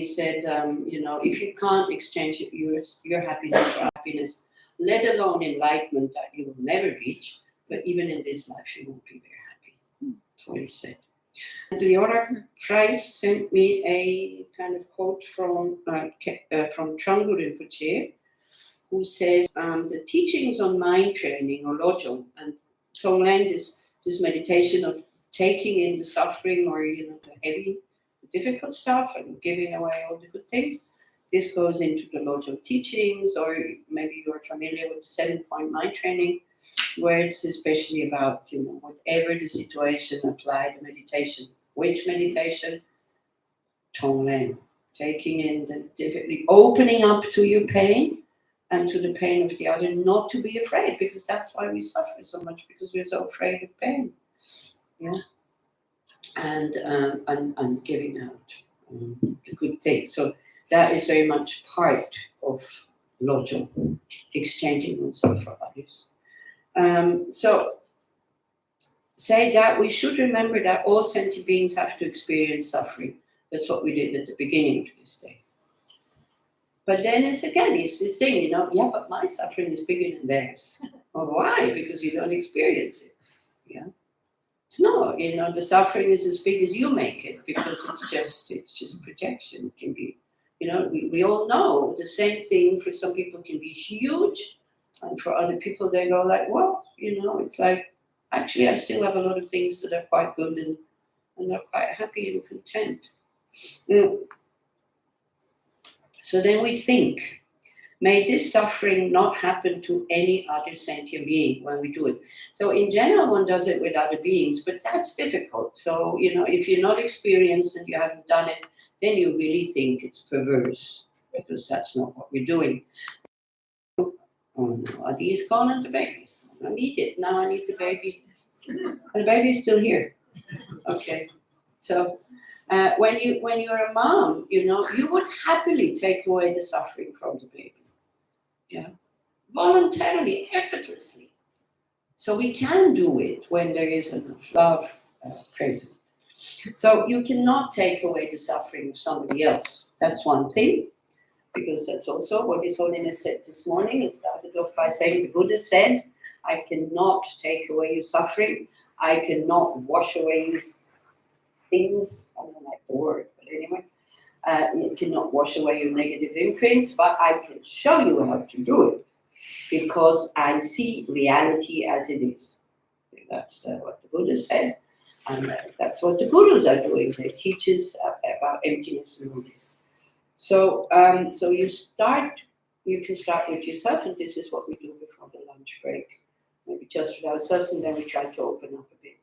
He said, if you can't exchange your happiness for happiness, let alone enlightenment that you will never reach, but even in this life you won't be very happy. That's what he said. And the other Price sent me a kind of quote from Changu Rinpoche, who says the teachings on mind training or lojong and Tonglen is this meditation of taking in the suffering or the heavy, difficult stuff and giving away all the good things. This goes into the lojong teachings, or maybe you're familiar with the 7-point mind training, where it's especially about whatever the situation, apply the meditation. Which meditation? Tonglen, taking in the difficulty, opening up to your pain and to the pain of the other, not to be afraid, because that's why we suffer so much, because we're so afraid of pain. Yeah, and giving out the good things. So that is very much part of lojong, exchanging oneself for others. So say that we should remember that all sentient beings have to experience suffering. That's what we did at the beginning of this day. But then it's this thing, but my suffering is bigger than theirs. Well, why? Because you don't experience it. Yeah. No, the suffering is as big as you make it, because it's just projection. It can be, we all know the same thing for some people can be huge, and for other people they go like, well, it's like, actually I still have a lot of things that are quite good and they're quite happy and content. So then we think, may this suffering not happen to any other sentient being when we do it. So in general, one does it with other beings, but that's difficult. So, if you're not experienced and you haven't done it, then you really think it's perverse, because that's not what we're doing. Oh no, Adi is gone and the baby's gone. I need it. Now I need the baby. And the baby's still here. Okay. So when you're a mom, you would happily take away the suffering from the baby. Yeah, voluntarily, effortlessly. So we can do it when there is enough love present. So you cannot take away the suffering of somebody else. That's one thing, because that's also what His Holiness said this morning. It started off by saying, the Buddha said, I cannot take away your suffering. I cannot wash away your things. I don't like the word, but anyway. You cannot wash away your negative imprints, but I can show you how to do it, because I see reality as it is. That's what the Buddha said, and that's what the gurus are doing. They teach us about emptiness and all this. So, you can start with yourself, and this is what we do before the lunch break. Maybe just with ourselves, and then we try to open up a bit.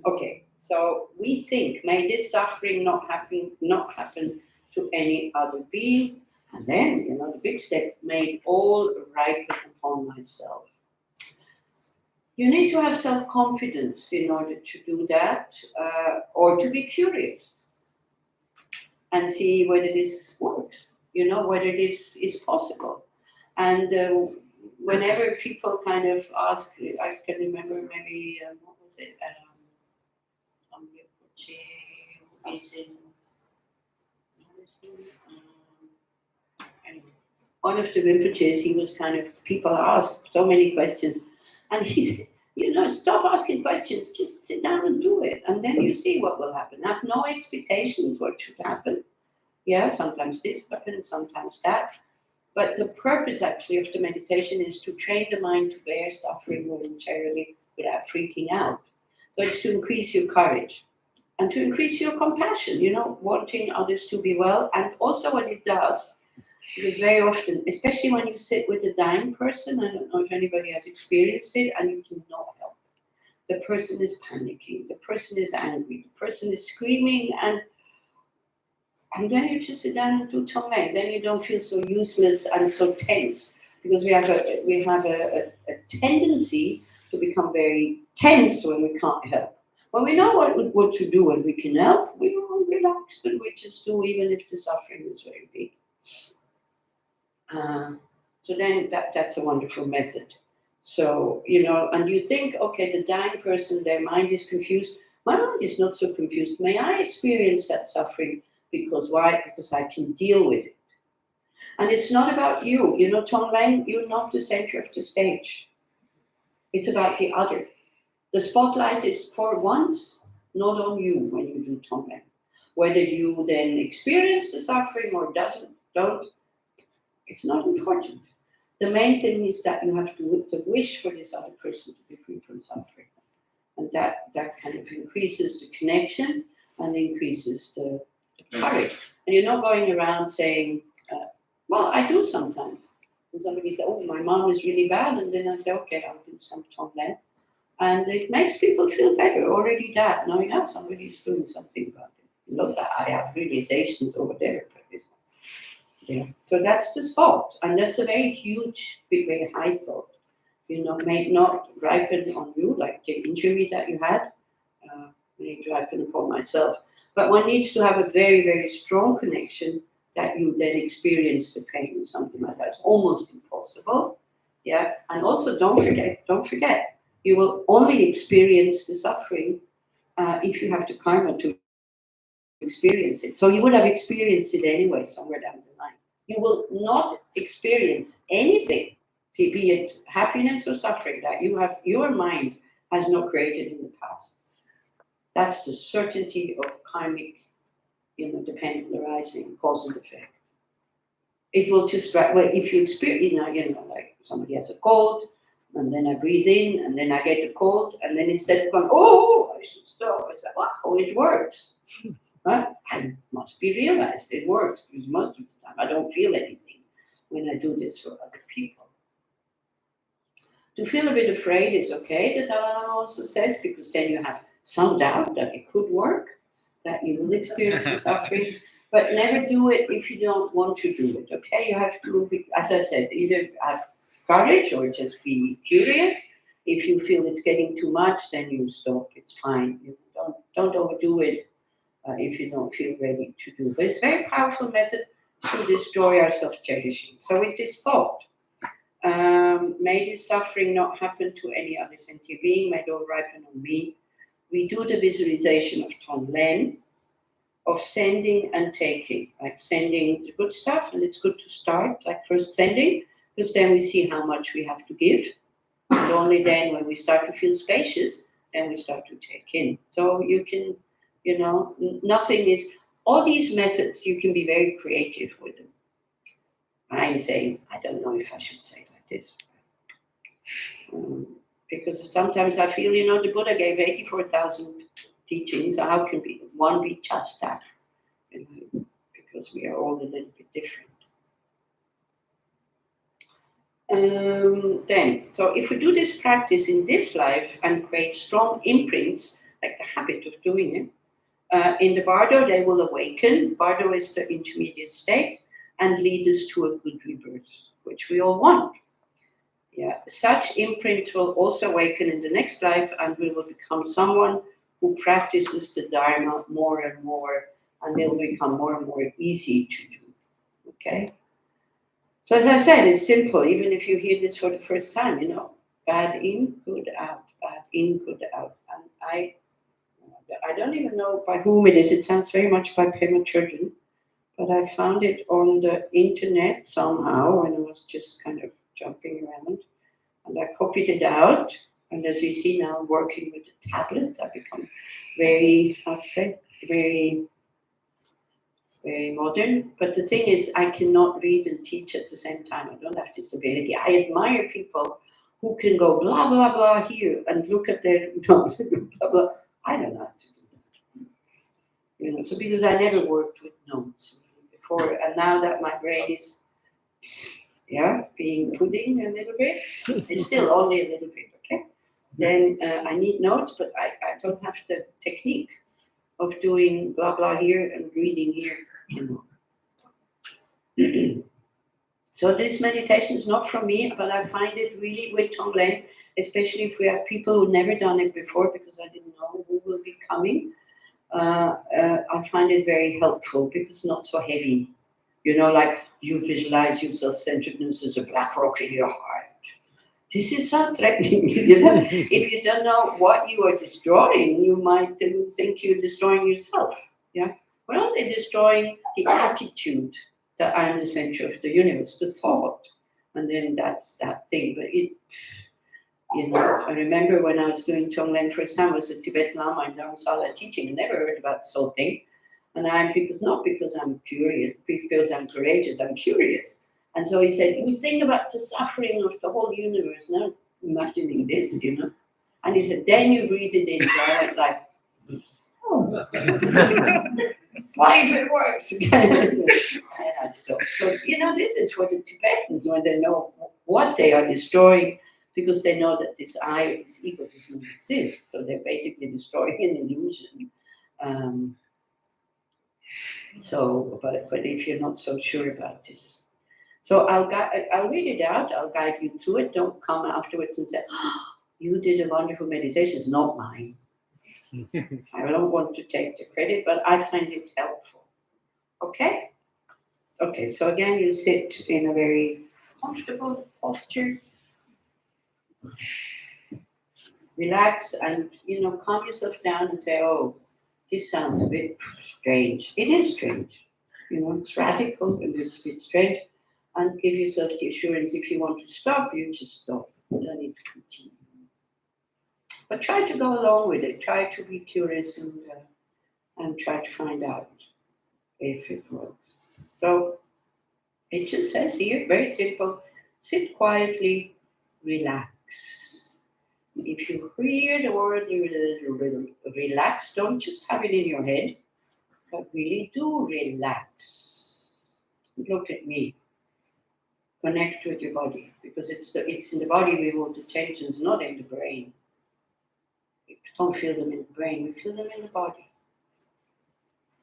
Okay. So we think, may this suffering not happen to any other being, and then the big step, may it all ripen upon myself. You need to have self-confidence in order to do that, or to be curious and see whether this works. Whether this is possible. And whenever people kind of ask, I can remember maybe what was it? Anyway, one of the Rinpoches, he was kind of, people ask so many questions, and he said, stop asking questions, just sit down and do it, and then you see what will happen. Have no expectations what should happen. Yeah, sometimes this happens, sometimes that. But the purpose actually of the meditation is to train the mind to bear suffering voluntarily without freaking out. So it's to increase your courage. And to increase your compassion, wanting others to be well. And also what it does, because very often, especially when you sit with a dying person, I don't know if anybody has experienced it, and you cannot help. The person is panicking, the person is angry, the person is screaming, and then you just sit down and do Tonglen. Then you don't feel so useless and so tense, because we have a tendency to become very tense when we can't help. When we know what to do and we can help, we will relax and we just do, even if the suffering is very big. So then that's a wonderful method. So, and you think, okay, the dying person, their mind is confused. My mind is not so confused. May I experience that suffering? Because why? Because I can deal with it. And it's not about you. You know, Tong Lang, you're not the center of the stage. It's about the other. The spotlight is for once not on you when you do Tong Lang. Whether you then experience the suffering or don't, it's not important. The main thing is that you have to wish for this other person to be free from suffering. And that kind of increases the connection and increases the courage. And you're not going around saying, well, I do sometimes. And somebody says, oh, my mom is really bad. And then I say, okay, I'll do some Tong Lan. And it makes people feel better. Already that. Now, yeah, somebody's doing something about it. Look, I have realizations over there. Yeah. So that's the thought. And that's a very huge, very high thought. You know, may not ripen on you, like the injury that you had, may ripen upon myself. But one needs to have a very, very strong connection that you then experience the pain or something like that. It's almost impossible. Yeah. And also don't forget, you will only experience the suffering if you have the karma to experience it. So you would have experienced it anyway somewhere down the line. You will not experience anything, be it happiness or suffering, that your mind has not created in the past. That's the certainty of karmic, dependent arising, cause and effect. It will just well, if you experience, like somebody has a cold, and then I breathe in, and then I get the cold, and then instead of going, oh, I should stop, it's like, wow, it works. Huh? I must be realized it works, because most of the time I don't feel anything when I do this for other people. To feel a bit afraid is okay, the Dalai Lama also says, because then you have some doubt that it could work, that you will experience the suffering, but never do it if you don't want to do it, okay? You have to, as I said, either have courage or just be curious. If you feel it's getting too much, then you stop, it's fine. Don't overdo it if you don't feel ready to do it. But it's a very powerful method to destroy our self-cherishing. So with this thought, may this suffering not happen to any other sentient being, may it all ripen on me. We do the visualization of Tong Len, of sending and taking, like sending the good stuff, and it's good to start, like first sending, because then we see how much we have to give. And only then, when we start to feel spacious, then we start to take in. So you can, nothing is, all these methods, you can be very creative with them. I'm saying, I don't know if I should say it like this. Because sometimes I feel, the Buddha gave 84,000 teachings. So how can one be just that? Because we are all a little bit different. So if we do this practice in this life and create strong imprints, like the habit of doing it, in the bardo they will awaken. Bardo is the intermediate state and lead us to a good rebirth, which we all want. Yeah, such imprints will also awaken in the next life, and we will become someone who practices the Dharma more and more, and they will become more and more easy to do. Okay? So as I said, it's simple, even if you hear this for the first time, bad in, good out, bad in, good out. And I don't even know by whom it is. It sounds very much by Pema Chödrön, but I found it on the internet somehow when I was just kind of jumping around, and I copied it out. And as you see now, working with the tablet, I become very, very, very modern. But the thing is, I cannot read and teach at the same time. I don't have disability. I admire people who can go blah, blah, blah here and look at their notes and go blah, blah. I don't know how to do that. So because I never worked with notes before, and now that my brain is, being pudding a little bit, it's still only a little bit, okay? Then I need notes, but I don't have the technique of doing blah, blah here and reading here. So this meditation is not from me, but I find it really with Tong Len, especially if we have people who've never done it before, because I didn't know who will be coming. I find it very helpful because it's not so heavy. Like you visualize your self-centeredness as a black rock in your heart. this is so threatening. You know? If you don't know what you are destroying, you might think you're destroying yourself. Yeah, we're only destroying the attitude that I'm the center of the universe, the thought, and then that's that thing. But it, you know, I remember when I was doing Tonglen first time, I was a Tibetan Lama in Dharamsala teaching. I never heard about this whole thing. And I'm because not because I'm curious, because I'm courageous, I'm curious. And so he said, you think about the suffering of the whole universe, now imagining this, you know. And he said, then you breathe it in. So I went like, oh, why if it works? And I stopped. So, you know, this is for the Tibetans when they know what they are destroying because they know that this I or this ego doesn't exist. So they're basically destroying an illusion. Um, but if you're not so sure about this, so I'll read it out. I'll guide you through it. Don't come afterwards and say, oh, "You did a wonderful meditation." It's not mine. I don't want to take the credit, but I find it helpful. Okay. Okay. So again, you sit in a very comfortable posture. Relax, and calm yourself down and say, "Oh, this sounds a bit strange." It is strange. It's radical and it's a bit strange. And give yourself the assurance if you want to stop, you just stop. You don't need to continue. But try to go along with it. Try to be curious and try to find out if it works. So it just says here, very simple, sit quietly, relax. If you hear the word relax, don't just have it in your head, but really do relax. Look at me. Connect with your body because it's in the body we hold the tensions, not in the brain. We don't feel them in the brain, we feel them in the body.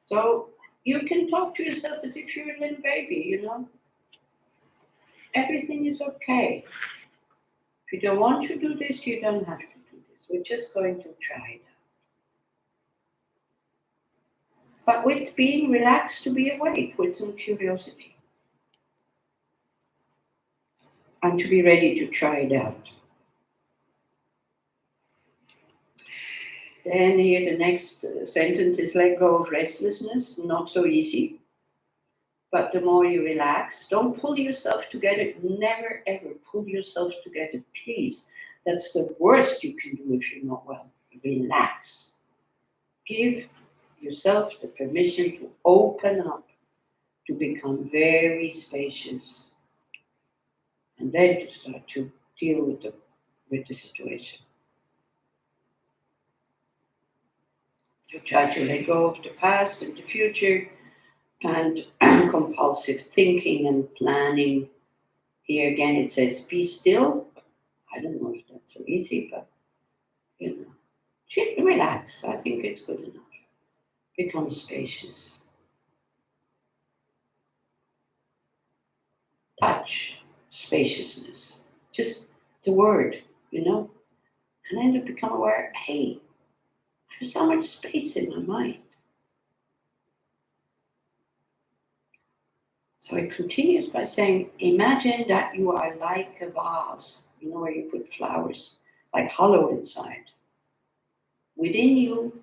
So you can talk to yourself as if you're a little baby. Everything is okay. If you don't want to do this, you don't have to do this. We're just going to try it out. But with being relaxed to be awake, with some curiosity. And to be ready to try it out. Then here the next sentence is let go of restlessness, not so easy. But the more you relax, don't pull yourself together. Never ever pull yourself together, please. That's the worst you can do if you're not well. Relax. Give yourself the permission to open up, to become very spacious, and then to start to deal with the situation. To try to let go of the past and the future and compulsive thinking and planning. Here again it says, be still. I don't know if that's so easy, but relax. I think it's good enough. Become spacious. Touch spaciousness. Just the word. And then to become aware, hey, there's so much space in my mind. So it continues by saying, imagine that you are like a vase, where you put flowers, like hollow inside. Within you,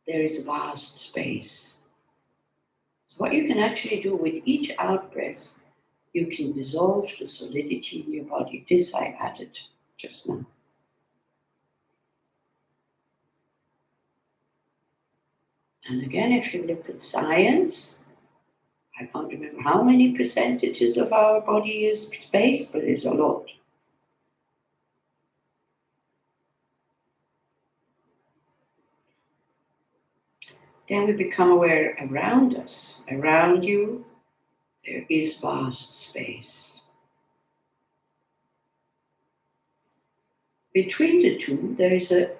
there is vast space. So what you can actually do with each out breath, you can dissolve the solidity in your body. This I added just now. And again, if you look at science, I can't remember how many percentages of our body is space, but it's a lot. Then we become aware around us. Around you, there is vast space. Between the two, there is a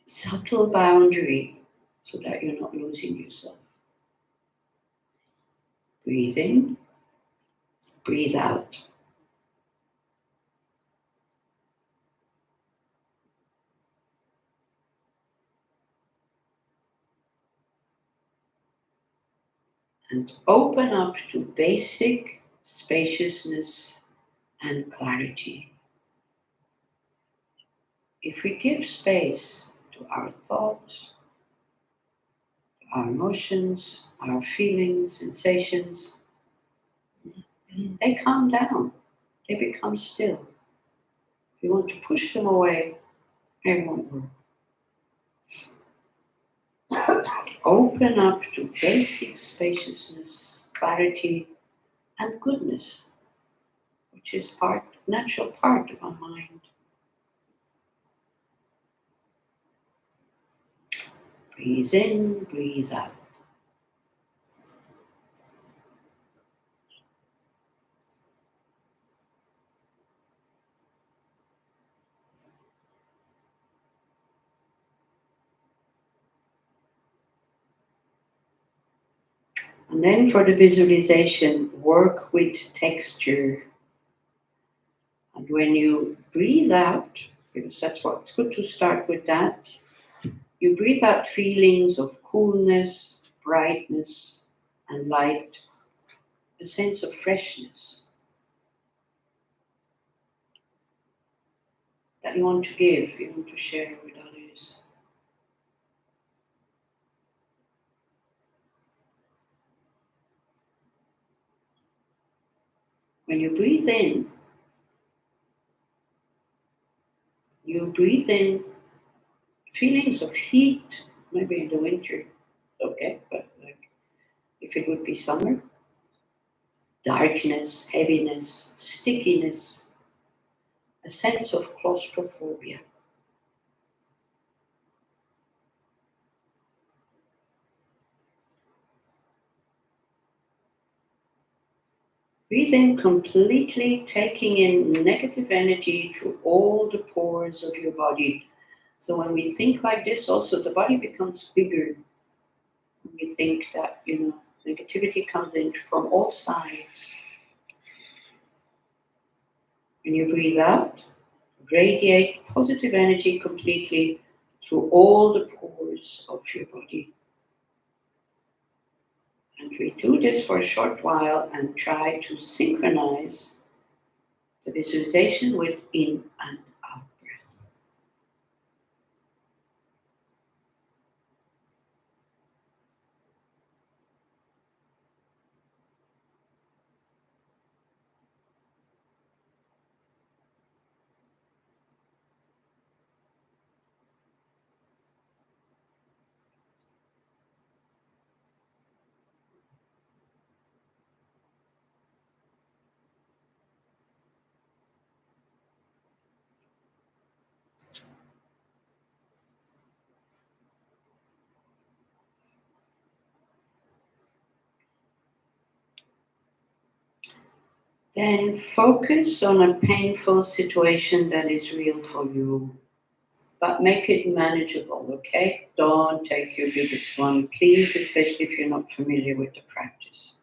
subtle boundary so that you're not losing yourself. Breathe in, breathe out. And open up to basic spaciousness and clarity. if we give space to our thoughts, our emotions, our feelings, sensations, they calm down, they become still. If you want to push them away, they won't work. Open up to basic spaciousness, clarity, and goodness, which is natural part of our mind. Breathe in, breathe out. And then for the visualization, work with texture. And when you breathe out, because that's what it's good to start with that, you breathe out feelings of coolness, brightness, and light, a sense of freshness that you want to give, you want to share with others. When you breathe in, you breathe in feelings of heat, maybe in the winter, okay, but like if it would be summer, darkness, heaviness, stickiness, a sense of claustrophobia. Breathe in completely, taking in negative energy through all the pores of your body. So when we think like this, also the body becomes bigger. When we think that, negativity comes in from all sides. When you breathe out, radiate positive energy completely through all the pores of your body. And we do this for a short while and try to synchronize the visualization with in and out breath. Then focus on a painful situation that is real for you, but make it manageable, okay? Don't take your biggest one, please, especially if you're not familiar with the practice.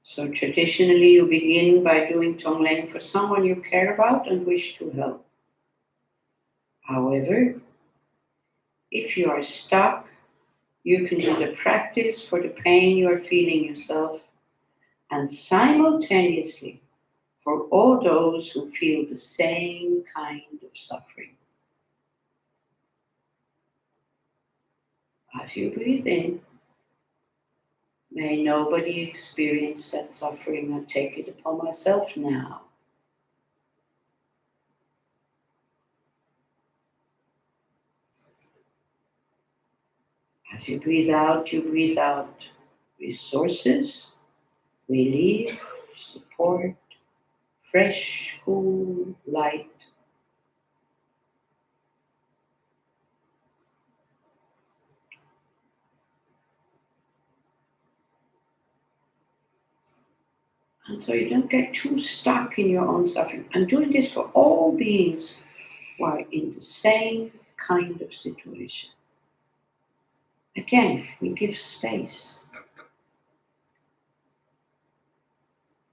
So traditionally, you begin by doing Tonglen for someone you care about and wish to help. However, if you are stuck, you can do the practice for the pain you are feeling yourself and simultaneously for all those who feel the same kind of suffering. As you breathe in, may nobody experience that suffering. I take it upon myself now. As you breathe out resources, relief, support, fresh, cool, light. And so you don't get too stuck in your own suffering. I'm doing this for all beings who are in the same kind of situation. Again, we give space.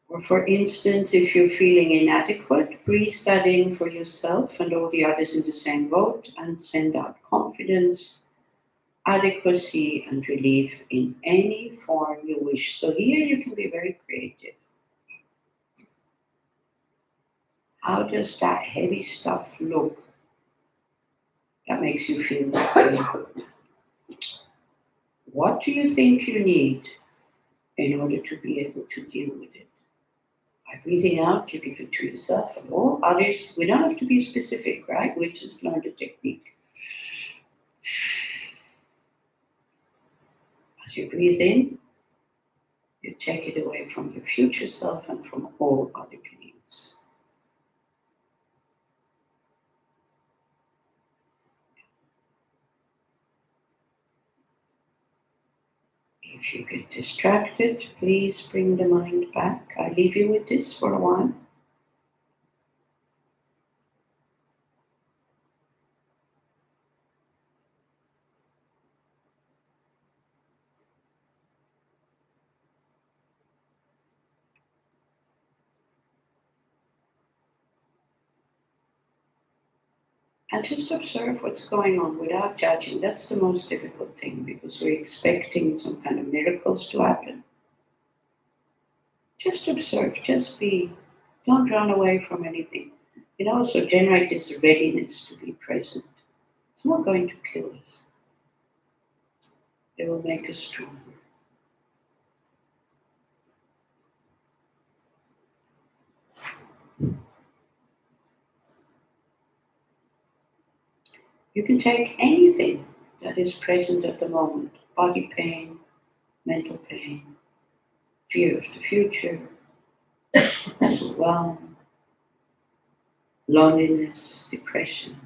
Or for instance, if you're feeling inadequate, breathe that in for yourself and all the others in the same boat and send out confidence, adequacy, and relief in any form you wish. So here you can be very creative. How does that heavy stuff look that makes you feel okay? What do you think you need in order to be able to deal with it? By breathing out, you give it to yourself and all others. We don't have to be specific, right? We just learn the technique. As you breathe in, you take it away from your future self and from all other beings. If you get distracted, please bring the mind back. I leave you with this for a while. And just observe what's going on without judging. That's the most difficult thing because we're expecting some kind of miracles to happen. Just observe, just be. Don't run away from anything. It also generate this readiness to be present. It's not going to kill us. It will make us stronger. You can take anything that is present at the moment: body pain, mental pain, fear of the future, overwhelm, loneliness, depression.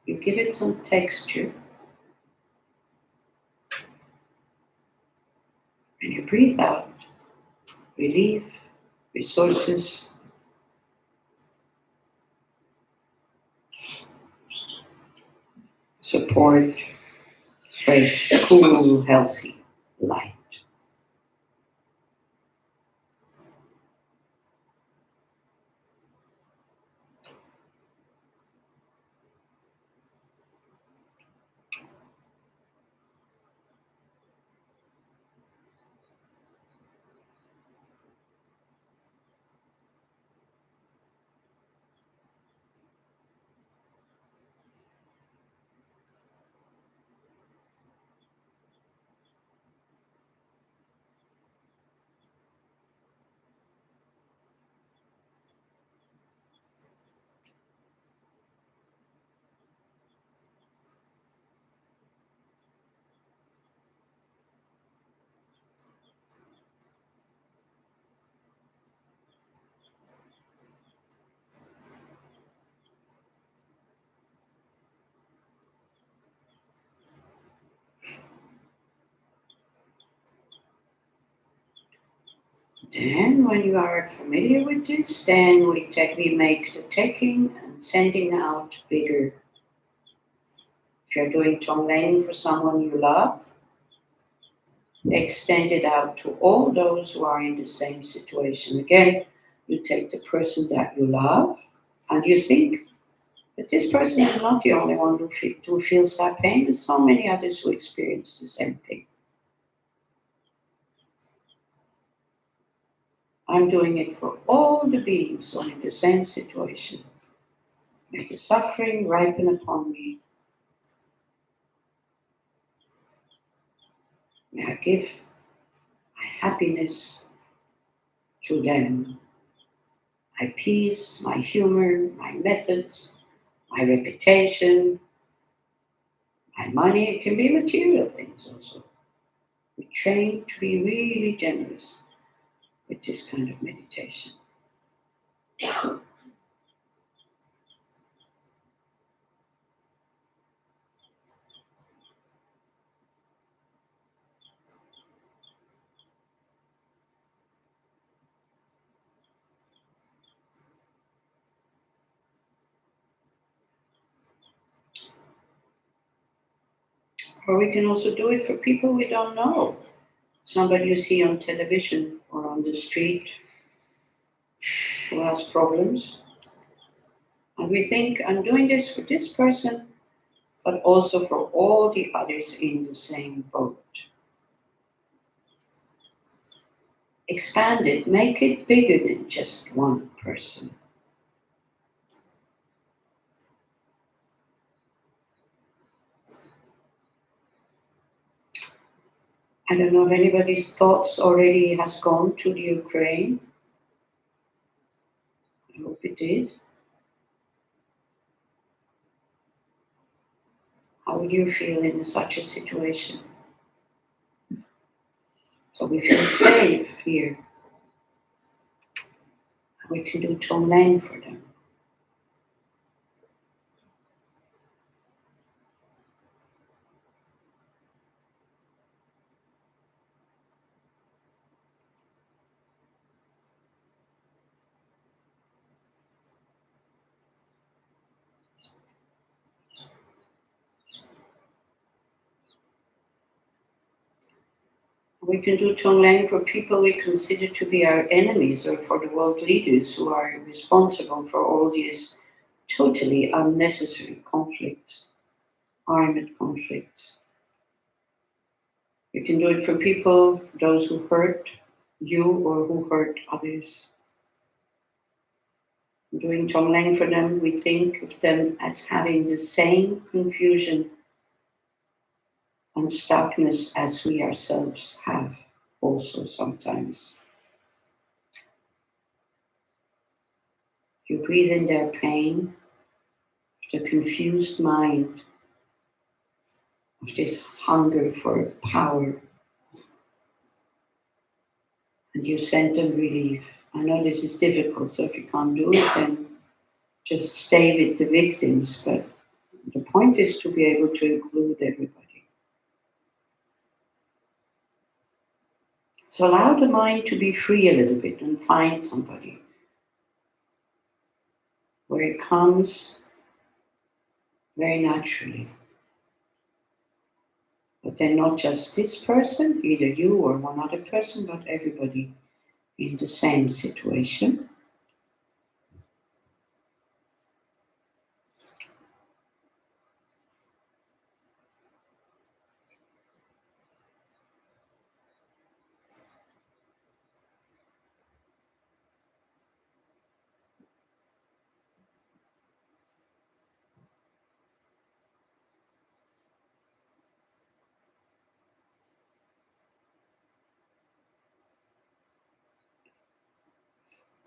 You give it some texture and you breathe out relief, resources, support, fresh, cool, healthy, light. Then, when you are familiar with this, then we make the taking and sending out bigger. If you're doing Tong for someone you love, extend it out to all those who are in the same situation. Again, you take the person that you love and you think that this person is not the only one who feels that pain. There's so many others who experience the same thing. I'm doing it for all the beings who are in the same situation. May the suffering ripen upon me. May I give my happiness to them. My peace, my humor, my methods, my reputation, my money. It can be material things also. We train to be really generous with this kind of meditation. Or we can also do it for people we don't know. Somebody you see on television or on the street who has problems. And we think, I'm doing this for this person, but also for all the others in the same boat. expand it, make it bigger than just one person. I don't know if anybody's thoughts already has gone to the Ukraine. I hope it did. How would you feel in such a situation? So we feel safe here. We can do Tong for them. We can do Tonglen for people we consider to be our enemies or for the world leaders who are responsible for all these totally unnecessary conflicts, armed conflicts. We can do it for people, those who hurt you or who hurt others. Doing Tonglen for them, we think of them as having the same confusion and stuckness as we ourselves have also sometimes. You breathe in their pain, the confused mind, of this hunger for power, and you send them relief. I know this is difficult, so if you can't do it, then just stay with the victims, but the point is to be able to include everybody. So allow the mind to be free a little bit and find somebody where it comes very naturally. But then not just this person, either you or one other person, but everybody in the same situation.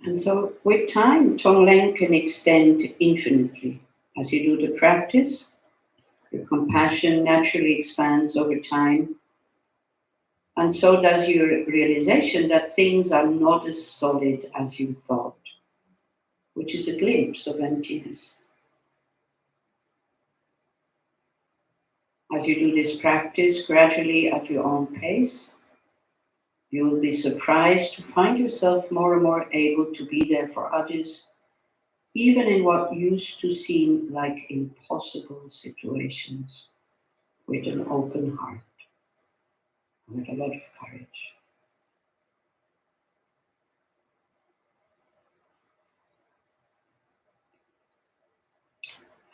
And so with time, Tonglen can extend infinitely. As you do the practice, your compassion naturally expands over time. And so does your realization that things are not as solid as you thought, which is a glimpse of emptiness. As you do this practice gradually at your own pace, you will be surprised to find yourself more and more able to be there for others, even in what used to seem like impossible situations, with an open heart, with a lot of courage.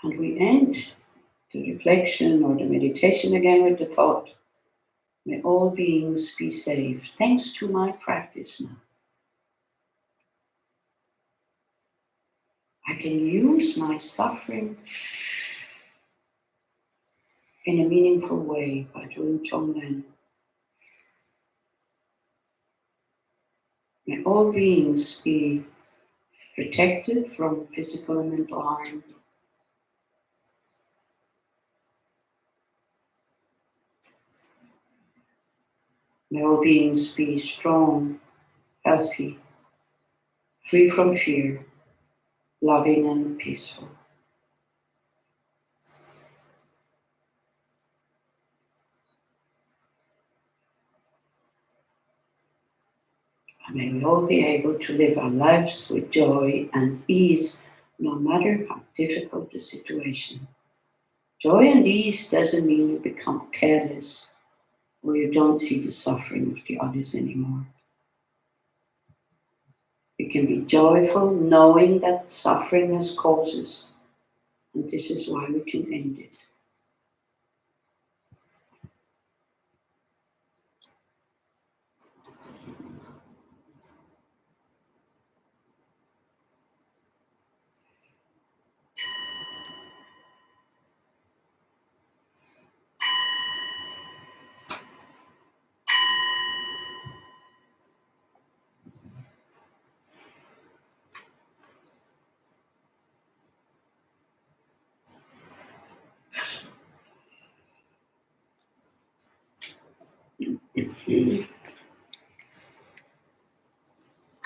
And we end the reflection or the meditation again with the thought, may all beings be saved, thanks to my practice now. I can use my suffering in a meaningful way by doing Tonglen. May all beings be protected from physical and mental harm. May all beings be strong, healthy, free from fear, loving and peaceful. And may we all be able to live our lives with joy and ease, no matter how difficult the situation. Joy and ease doesn't mean you become careless or you don't see the suffering of the others anymore. We can be joyful knowing that suffering has causes, and this is why we can end it.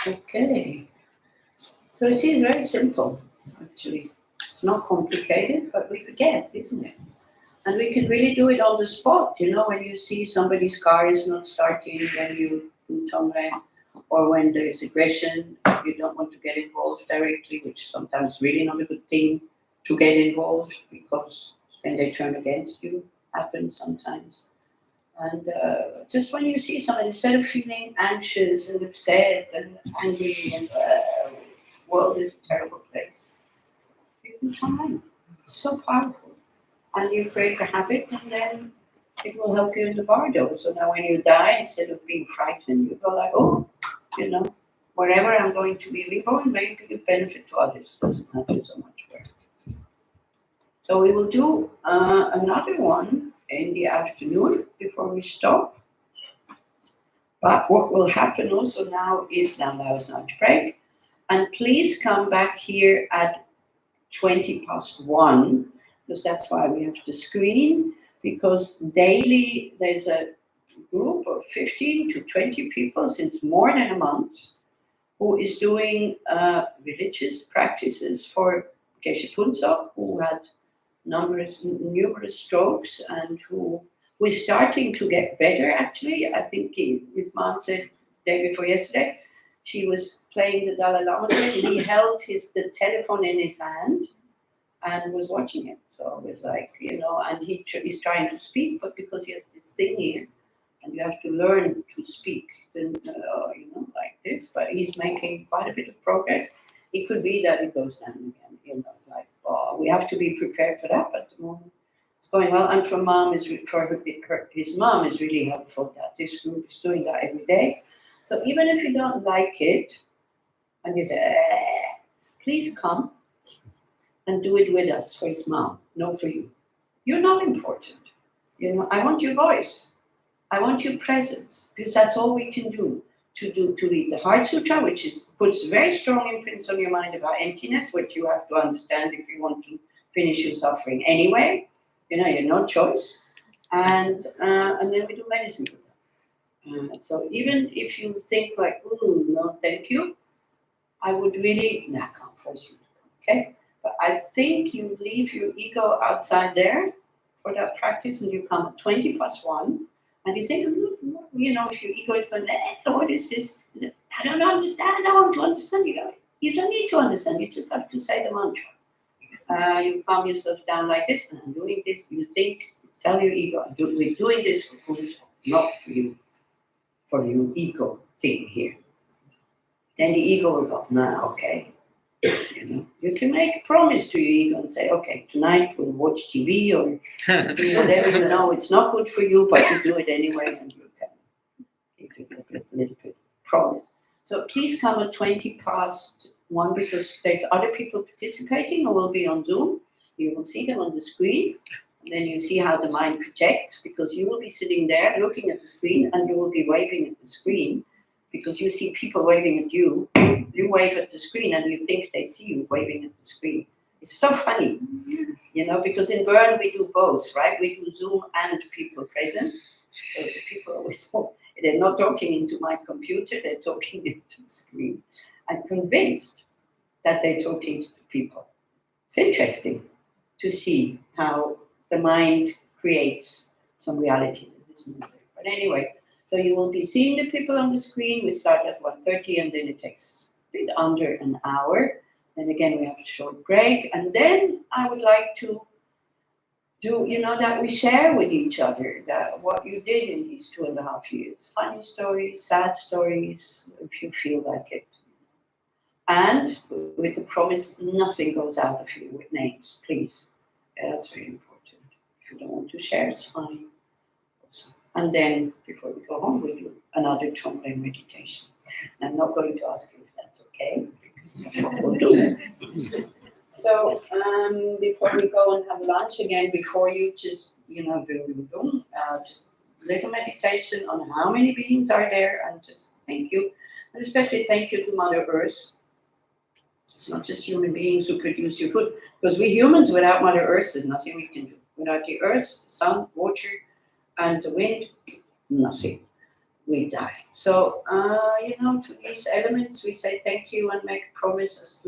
Okay. So you see, it's very simple, actually. It's not complicated, but we forget, isn't it? And we can really do it on the spot. When you see somebody's car is not starting, when you do Tonglen, or when there is aggression, you don't want to get involved directly, which sometimes really not a good thing to get involved because then they turn against you. Happens sometimes. And just when you see someone, instead of feeling anxious and upset and angry and world is a terrible place, you can try. It's so powerful. And you create a habit, and then it will help you in the bardo. So now when you die, instead of being frightened, you go like, oh, wherever I'm going to be reborn, maybe give benefit to others. Doesn't matter so much where. So we will do another one in the afternoon before we stop. But what will happen also now is now is not break. And please come back here at 1:20, because that's why we have to screen, because daily there's a group of 15 to 20 people since more than a month who is doing religious practices for Geshe Punso, who had numerous strokes and who is starting to get better, actually. I think his mom said the day before yesterday, she was playing the Dalai Lama and he held the telephone in his hand and was watching it. So it was like, and he's trying to speak, but because he has this thing here, and you have to learn to speak, then, like this, but he's making quite a bit of progress. It could be that it goes down again. It's like, we have to be prepared for that, but at the moment it's going well. And for his mom is really helpful that this group is doing that every day. So even if you don't like it, and you say, please come and do it with us for his mom, not for you. You're not important. I want your voice. I want your presence, because that's all we can do. To read the Heart Sutra, which puts very strong imprints on your mind about emptiness, which you have to understand if you want to finish your suffering anyway. You have no choice. And then we do medicine. So even if you think like, oh, no, thank you, I would really, I can't force you to come, okay? But I think you leave your ego outside there for that practice and you come at 1:20, and you think, if your ego is going, what is this? I don't understand, I want to understand. You don't need to understand, you just have to say the mantra. You calm yourself down like this, and I'm doing this, you think, tell your ego, we're doing this for Buddhism, not for you, for your ego thing here. Then the ego will go, okay. You can make a promise to your ego and say, okay, tonight we'll watch TV or do whatever it's not good for you, but you do it anyway, and you can give it a little bit promise. So please come at 1:20, because there's other people participating who will be on Zoom. You will see them on the screen, and then you see how the mind projects, because you will be sitting there looking at the screen and you will be waving at the screen, because you see people waving at you. You wave at the screen and you think they see you waving at the screen. It's so funny, because in Bern we do both, right? We do Zoom and people present. So the people always they're not talking into my computer, they're talking into the screen. I'm convinced that they're talking to the people. It's interesting to see how the mind creates some reality that isn't there. But anyway, so you will be seeing the people on the screen. We start at 1:30 and then it takes a bit under an hour. Then again, we have a short break. And then I would like to do, that we share with each other that what you did in these 2.5 years. Funny stories, sad stories, if you feel like it. And with the promise, nothing goes out of you with names, please. That's very important. If you don't want to share, it's fine. And then, before we go home, we do another Tonglen meditation. I'm not going to ask you if that's okay, because that's what we'll do. So, before we go and have lunch again, before you just, just little meditation on how many beings are there, and just thank you. And especially thank you to Mother Earth. It's not just human beings who produce your food, because we humans, without Mother Earth, there's nothing we can do. Without the earth, the sun, water, and the wind, nothing. we die. So, to these elements, we say thank you and make promises.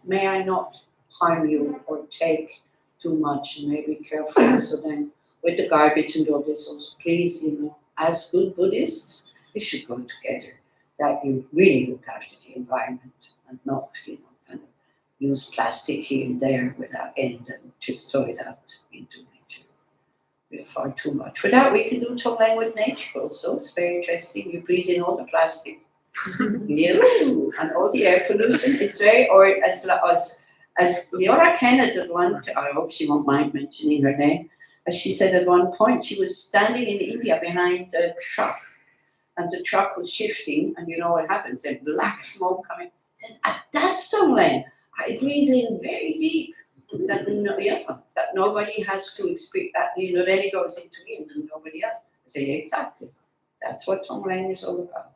May I not harm you or take too much, and may be careful. So then, with the garbage and all this, also, please, as good Buddhists, we should go together. That you really look after the environment and not, kind of use plastic here and there without end and just throw it out into nature. We have far too much. For that, we can do Tong with nature also. It's very interesting. You breathe in all the plastic, and all the air pollution. It's very, or as Leora Kennett at one, I hope she won't mind mentioning her name, as she said at one point, she was standing in India behind a truck, and the truck was shifting, and you know what happens? There's black smoke coming. She said, that's Tong. I breathe in very deep. That nobody has to experience that, then it goes into me and nobody else. I say, exactly. That's what Tong is all about.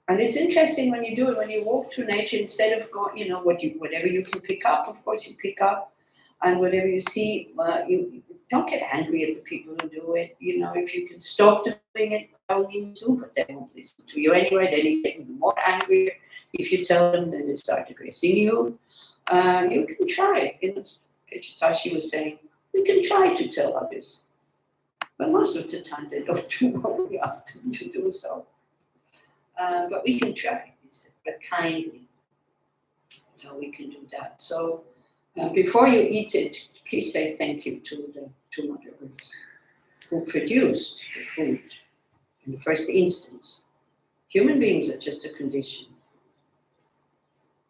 And it's interesting when you do it, when you walk through nature, instead of going, whatever you can pick up, of course you pick up, and whatever you see, you don't get angry at the people who do it. If you can stop them doing it, by all means do, but they won't listen to you anyway. Then you get even more angry. If you tell them, then they start aggressing you. You can try. Kechitashi was saying, we can try to tell others. But most of the time they don't do what we ask them to do so. But we can try, but kindly. So we can do that. So before you eat it, please say thank you to Mother Earth, who produced the food in the first instance. Human beings are just a condition.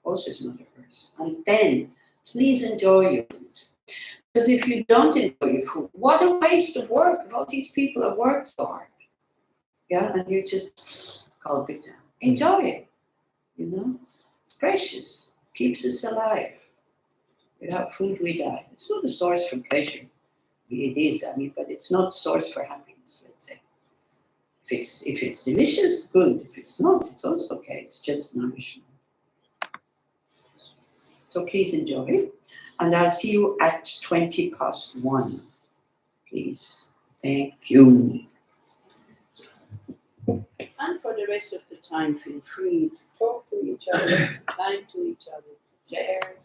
Also is Mother Earth. And then, please enjoy your food. Because if you don't enjoy your food, what a waste of work. All these people have worked so hard. Yeah, and you just gulp it down. Enjoy it. It's precious. Keeps us alive. Without food, we die. It's not a source for pleasure. It is, but it's not a source for happiness, let's say. If it's delicious, good. If it's not, it's also okay. It's just nourishment. So please enjoy. And I'll see you at 1:20, please. Thank you. And for the rest of the time, feel free to talk to each other, to time to each other, to share.